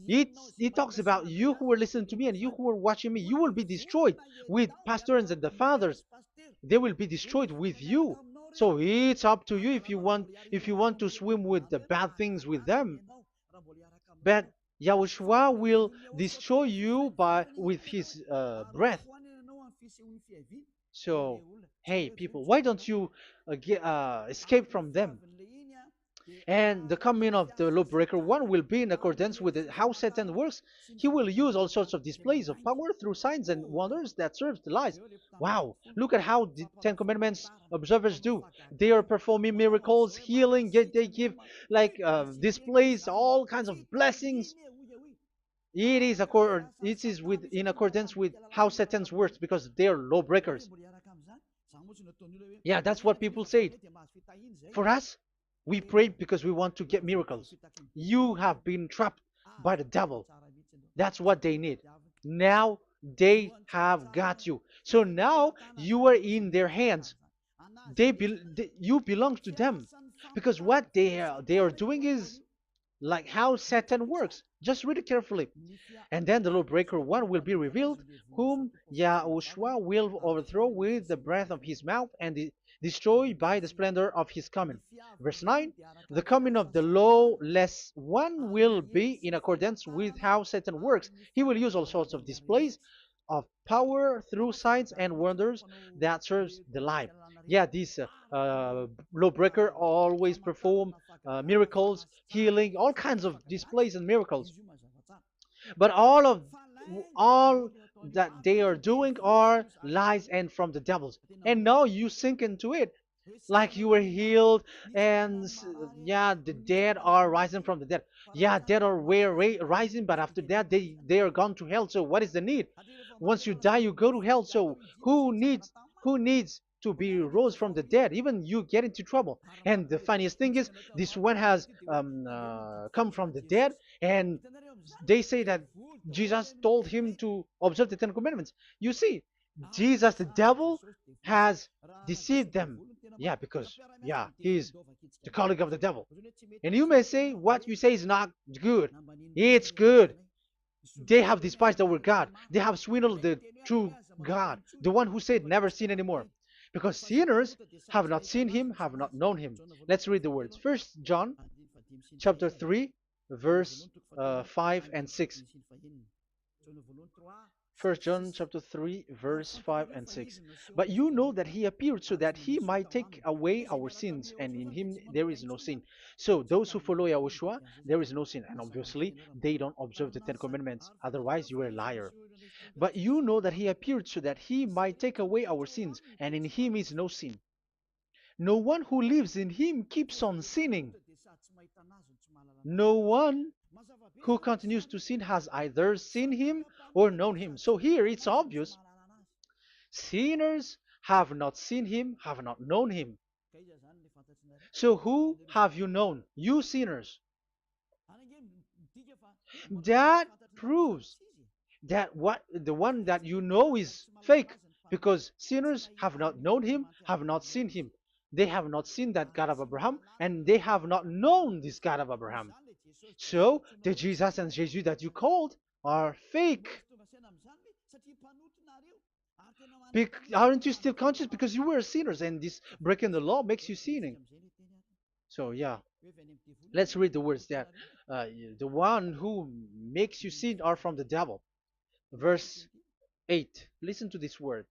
It talks about you who are listening to me and you who are watching me. You will be destroyed with pastors and the fathers. They will be destroyed with you. So it's up to you if you want to swim with the bad things with them. But Yahushua will destroy you with his breath. So, hey people, why don't you escape from them? And the coming of the lawbreaker one will be in accordance with how Satan works. He will use all sorts of displays of power through signs and wonders that serves the lies. Wow, look at how the Ten Commandments observers do. They are performing miracles, healing, they give displays, all kinds of blessings. It is in accordance with how Satan works, because they are lawbreakers. Yeah, that's what people say. For us, we pray because we want to get miracles. You have been trapped by the devil. That's what they need. Now they have got you. So now you are in their hands. You belong to them, because what they are doing is like how Satan works. Just read it carefully. And then the lawbreaker one will be revealed, whom Yahushua will overthrow with the breath of his mouth and destroy by the splendor of his coming. Verse 9, the coming of the lawless one will be in accordance with how Satan works. He will use all sorts of displays of power through signs and wonders that serves the lie. Yeah, this lawbreaker always perform miracles, healing, all kinds of displays and miracles. But all that they are doing are lies and from the devils. And now you sink into it, like you were healed, and yeah, the dead are rising from the dead. Yeah, dead are rising, but after that they are gone to hell. So what is the need? Once you die, you go to hell. So who needs to be rose from the dead? Even you get into trouble. And the funniest thing is, this one has come from the dead, and they say that Jesus told him to observe the Ten Commandments. You see, Jesus, the devil, has deceived them. Yeah, because yeah, he's the colleague of the devil. And you may say what you say is not good. It's good. They have despised our God. They have swindled the true God, the one who said never sin anymore. Because sinners have not seen him, have not known him. Let's read the words. First John chapter 3, verse 5 and 6. First John chapter 3, verse 5 and 6. But you know that he appeared so that he might take away our sins, and in him there is no sin. So those who follow YAHOSHUAH, there is no sin. And obviously, they don't observe the Ten Commandments. Otherwise, you are a liar. But you know that he appeared so that he might take away our sins, and in him is no sin. No one who lives in him keeps on sinning. No one who continues to sin has either seen him or known him. So here it's obvious. Sinners have not seen him, have not known him. So who have you known? You sinners. That proves that what the one that you know is fake, because sinners have not known him, have not seen him. They have not seen that God of Abraham, and they have not known this God of Abraham. So the Jesus and Jesus that you called are fake. Aren't you still conscious? Because you were sinners, and this breaking the law makes you sinning. So yeah, let's read the words that the one who makes you sin are from the devil. Verse 8. Listen to this word.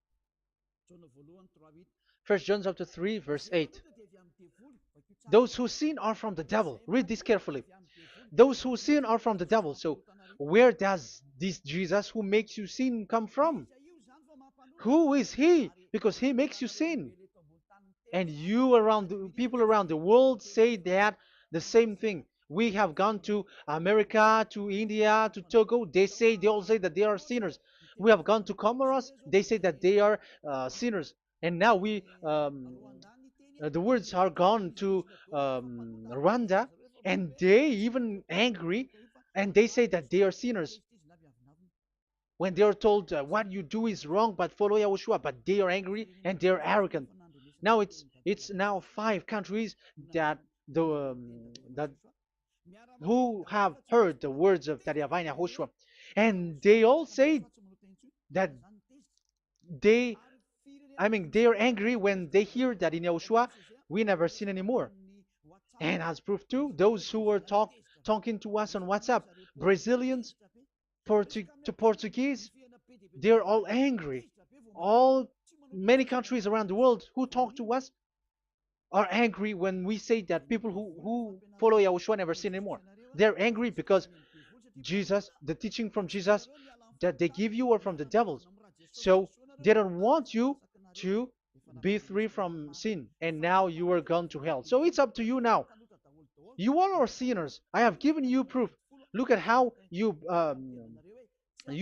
First John chapter 3, verse 8. Those who sin are from the devil. Read this carefully. Those who sin are from the devil. So where does this Jesus who makes you sin come from? Who is he? Because he makes you sin. And people around the world say that the same thing. We have gone to America, to India, to Togo. They all say that they are sinners. We have gone to Comoros. They say that they are sinners. And now the words are gone to Rwanda, and they even angry, and they say that they are sinners. When they are told what you do is wrong, but follow YAHOSHUAH, but they are angry and they are arrogant. Now it's now 5 countries that that who have heard the words of Yahavah and YAHOSHUAH, and they all say that they they are angry when they hear that in YAHOSHUAH we never sin anymore. And as proof too, those who are talking to us on WhatsApp, Brazilians, Portuguese, they're all angry. Many countries around the world who talk to us are angry when we say that people who follow YAHOSHUAH never sin anymore. They're angry because Jesus, the teaching from Jesus that they give you are from the devils. So they don't want you to be free from sin, and now you are gone to hell. So it's up to you now. You all are sinners. I have given you proof. Look at how you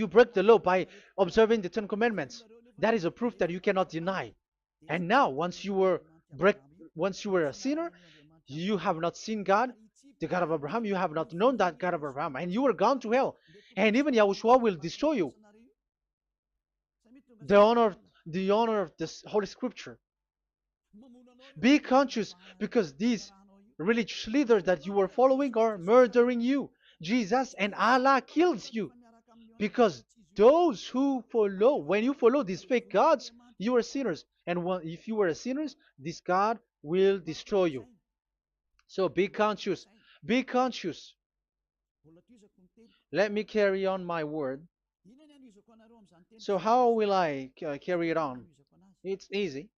break the law by observing the Ten Commandments. That is a proof that you cannot deny. And now, once you were a sinner, you have not seen God. the God of Abraham. You have not known that God of Abraham, and you are gone to hell. And even Yahushua will destroy you. The honor, the honor of this Holy Scripture. Be conscious because these religious leaders that you are following are murdering you. Jesus and Allah kills you because those who follow, when you follow these fake gods, you are sinners. And if you are a sinner, this God will destroy you. So be conscious. Be conscious. Let me carry on my word. So how will I carry it on? It's easy.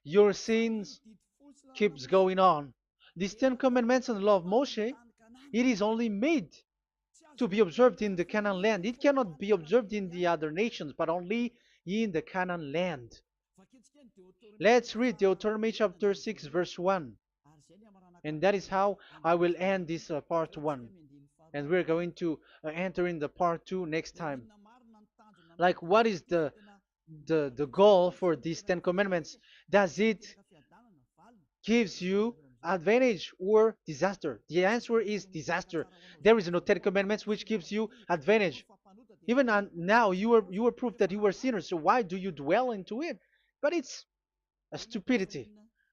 Your sins keeps going on. These Ten Commandments and the law of Moshe, it is only made to be observed in the Canaan land. It cannot be observed in the other nations, but only in the Canaan land. Let's read Deuteronomy chapter 6, verse 1. And that is how I will end this part 1. And we're going to enter in the part 2 next time. Like, what is the goal for these Ten Commandments? Does it gives you advantage or disaster? The answer is disaster. There is no Ten Commandments which gives you advantage. Even now, you are proof that you are sinners. So why do you dwell into it? But it's a stupidity.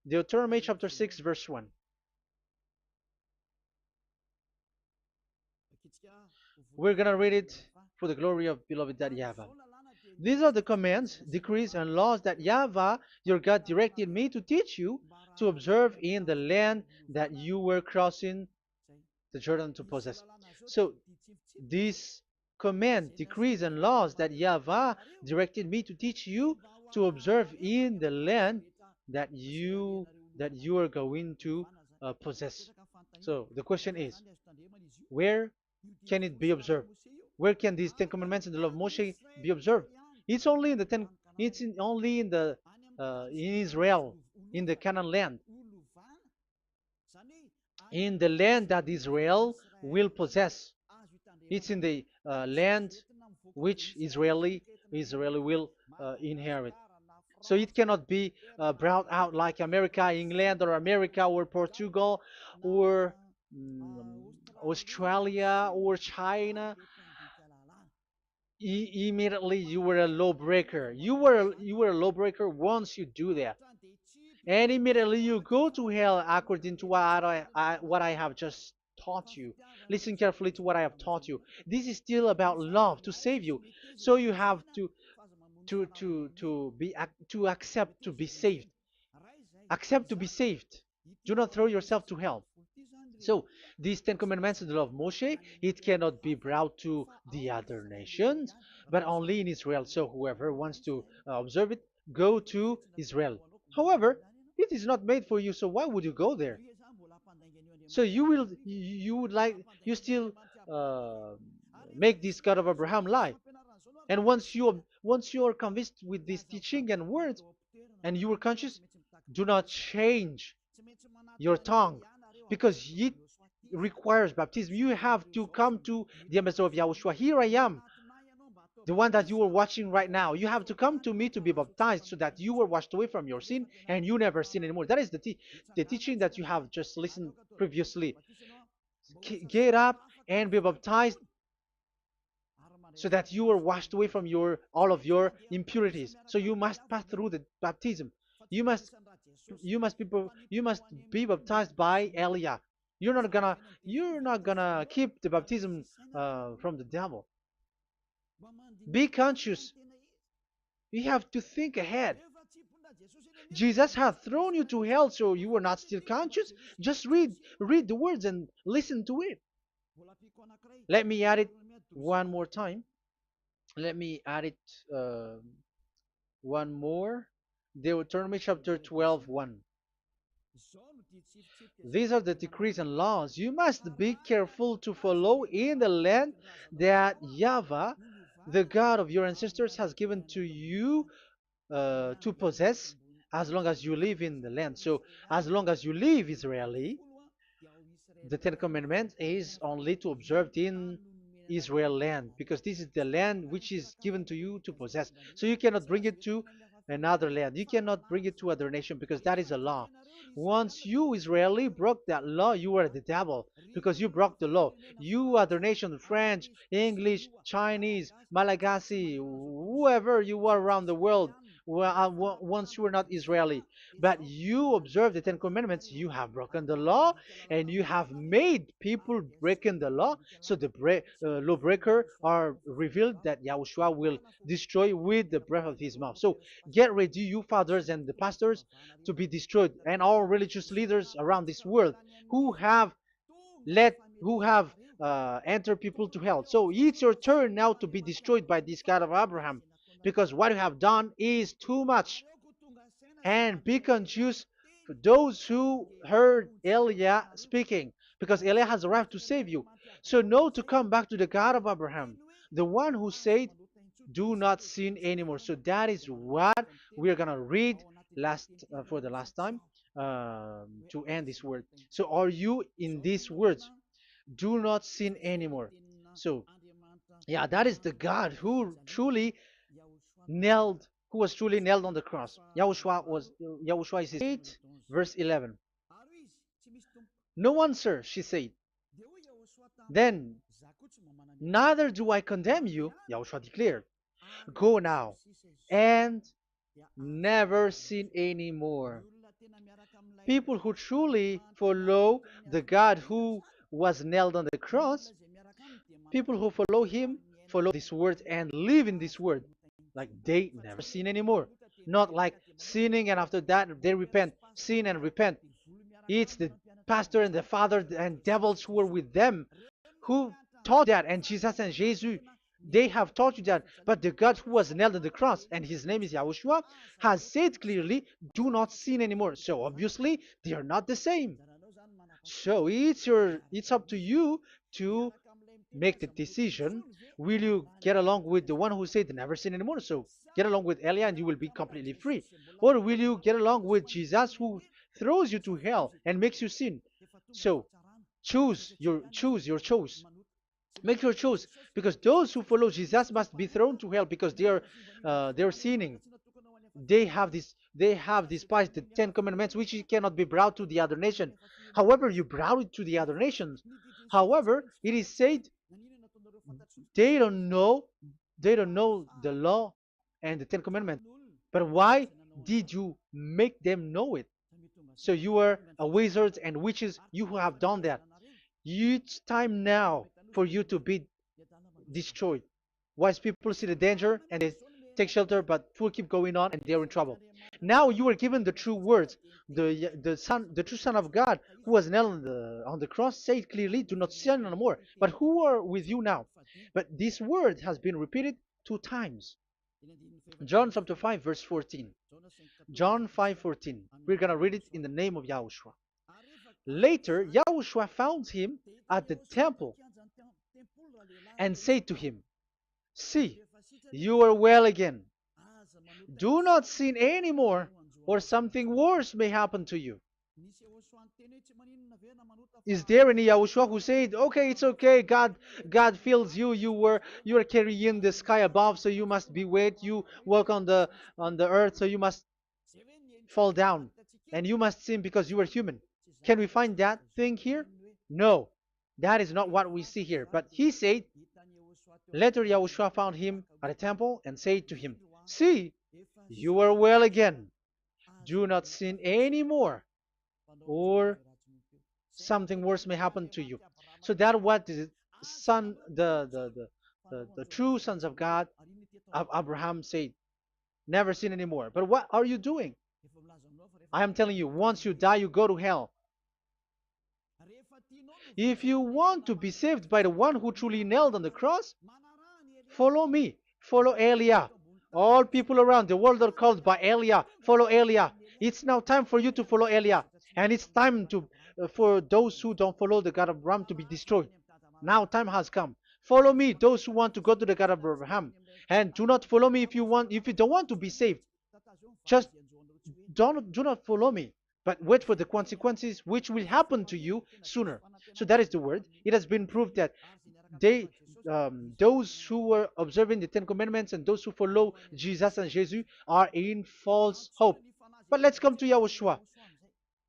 Deuteronomy chapter 6, verse 1. We're going to read it for the glory of beloved Daddy Yahweh. These are the commands, decrees, and laws that Yahweh, your God, directed me to teach you to observe in the land that you were crossing the Jordan to possess. So, these command, decrees, and laws that Yahweh directed me to teach you to observe in the land that you are going to possess. So, the question is, where can it be observed? Where can these Ten Commandments and the law of Moshe be observed? It's only in the only in the in Israel, in the Canaan land, in the land that Israel will possess. It's in the land which Israeli will inherit. So it cannot be brought out like America, England, or America, or Portugal, or Australia, or China. Immediately you were a lawbreaker. You were a lawbreaker once you do that, and immediately you go to hell according to what I have just taught you. Listen carefully to what I have taught you. This is still about love to save you. So you have to accept to be saved. Accept to be saved. Do not throw yourself to hell. So these Ten Commandments and the law of Moshe, it cannot be brought to the other nations, but only in Israel. So whoever wants to observe it, go to Israel. However, it is not made for you, so why would you go there? So you would like, you still uh, make this God of Abraham lie. And once you are convinced with this teaching and words, and you are conscious, do not change your tongue, because it requires baptism. You have to come to the ambassador of Yahushua. Here I am, the one that you are watching right now. You have to come to me to be baptized so that you were washed away from your sin and you never sin anymore. That is the teaching that you have just listened previously. Get up and be baptized so that you are washed away from all of your impurities. So you must pass through the baptism. You must you must be baptized by Elia. You're not gonna keep the baptism from the devil. Be conscious. You have to think ahead. Jesus had thrown you to hell, so you were not still conscious. Just read the words and listen to it. Let me add it one more time. Let me add it one more. Deuteronomy chapter 12, 1. These are the decrees and laws you must be careful to follow in the land that Yahweh, the God of your ancestors, has given to you to possess as long as you live in the land. So, as long as you live Israeli, the Ten Commandments is only to observe in Israel land, because this is the land which is given to you to possess. So you cannot bring it to another land. You cannot bring it to other nation because that is a law. Once you Israeli broke that law, you were the devil because you broke the law. You other nation, French, English, Chinese, Malagasy, whoever you are around the world, once you were not Israeli, but you observe the Ten Commandments, you have broken the law and you have made people breaking the law. So the lawbreaker are revealed that Yahushua will destroy with the breath of his mouth. So get ready, you fathers and the pastors, to be destroyed, and all religious leaders around this world who have who have entered people to hell. So it's your turn now to be destroyed by this God of Abraham, because what you have done is too much. And be conscious for those who heard Eliah speaking, because Eliah has arrived to save you. So know to come back to the God of Abraham, the one who said, "Do not sin anymore." So that is what we are gonna read last for the last time to end this word. So are you in these words? Do not sin anymore. So yeah, that is the God who was truly nailed on the cross. Yahushua is 8 verse 11. No answer, she said. Then, neither do I condemn you, Yahushua declared. Go now and never sin anymore. People who truly follow the God who was nailed on the cross, people who follow him, follow this word and live in this word, like they never sin anymore. Not like sinning and after that they repent, sin and repent. It's the pastor and the father and devils who were with them who taught that, and Jesus and Jesus, they have taught you that. But the God who was nailed on the cross, and his name is Yahushua, has said clearly, do not sin anymore. So obviously they are not the same. So it's up to you to make the decision. Will you get along with the one who said never sin anymore? So get along with Elia and you will be completely free. Or will you get along with Jesus who throws you to hell and makes you sin? So choose your choice. Make your choice, because those who follow Jesus must be thrown to hell because they're sinning. They have despised the Ten Commandments, which cannot be brought to the other nation. However, you brought it to the other nations. However, it is said they don't know they don't know the law and the Ten Commandments. But why did you make them know it? So you are a wizards and witches, you who have done that. It's time now for you to be destroyed. Wise people see the danger and they take shelter, but fool keep going on and they're in trouble. Now you are given the true words. The true Son of God, who was nailed on the cross, said clearly, "Do not sin no more." But who are with you now? But this word has been repeated 2 times. John chapter 5, verse 14. John 5:14. We're gonna read it in the name of Yahushua. Later, Yahushua found him at the temple and said to him, "See, you are well again. Do not sin anymore, or something worse may happen to you." Is there any Yahushua who said, "Okay, it's okay, God fills you, you are carrying the sky above, so you must be wet, you walk on the earth, so you must fall down, and you must sin because you are human"? Can we find that thing here? No, that is not what we see here. But he said, later Yahushua found him at a temple and said to him, "See, you are well again. Do not sin anymore, or something worse may happen to you." So that what the son, the true sons of God of Abraham said, never sin anymore. But what are you doing? I am telling you, once you die, you go to hell. If you want to be saved by the one who truly nailed on the cross, follow me. Follow Elia. All people around the world are called by Elia. Follow Elia. It's now time for you to follow Elia. And it's time for those who don't follow the God of Abraham to be destroyed. Now time has come. Follow me, those who want to go to the God of Abraham. And do not follow me if you don't want to be saved. Just do not follow me, but wait for the consequences which will happen to you sooner. So that is the word. It has been proved that they those who were observing the Ten Commandments and those who follow Jesus and Jesus are in false hope. But let's come to Yahushua.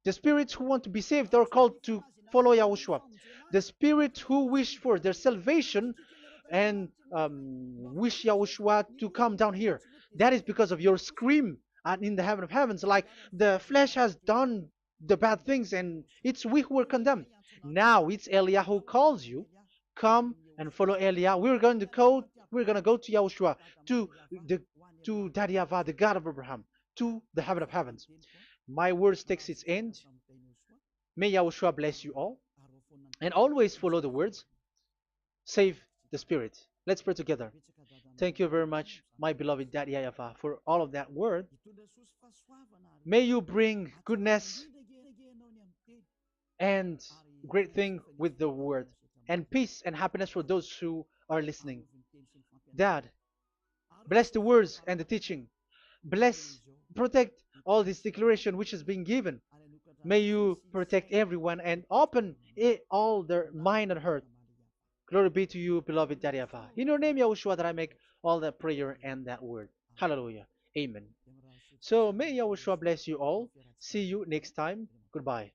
The spirits who want to be saved are called to follow Yahushua. The spirits who wish for their salvation and wish Yahushua to come down here. That is because of your scream in the heaven of heavens, like the flesh has done the bad things and it's we who were condemned. Now it's Eliah who calls you. Come and follow Eliah. We're going to go to Yahushua, to the to Daddy Yahvah, the God of Abraham, to the heaven of heavens. My words takes its end. May Yahushua bless you all. And always follow the words. Save the spirit. Let's pray together. Thank you very much, my beloved Daddy Yahvah, for all of that word. May you bring goodness and great thing with the word, and peace and happiness for those who are listening. Dad, bless the words and the teaching. Bless, protect all this declaration which is being given. May you protect everyone and open all their mind and heart. Glory be to you, beloved Daddy Ava. In your name, Yahushua, that I make all that prayer and that word. Hallelujah. Amen. So may Yahushua bless you all. See you next time. Goodbye.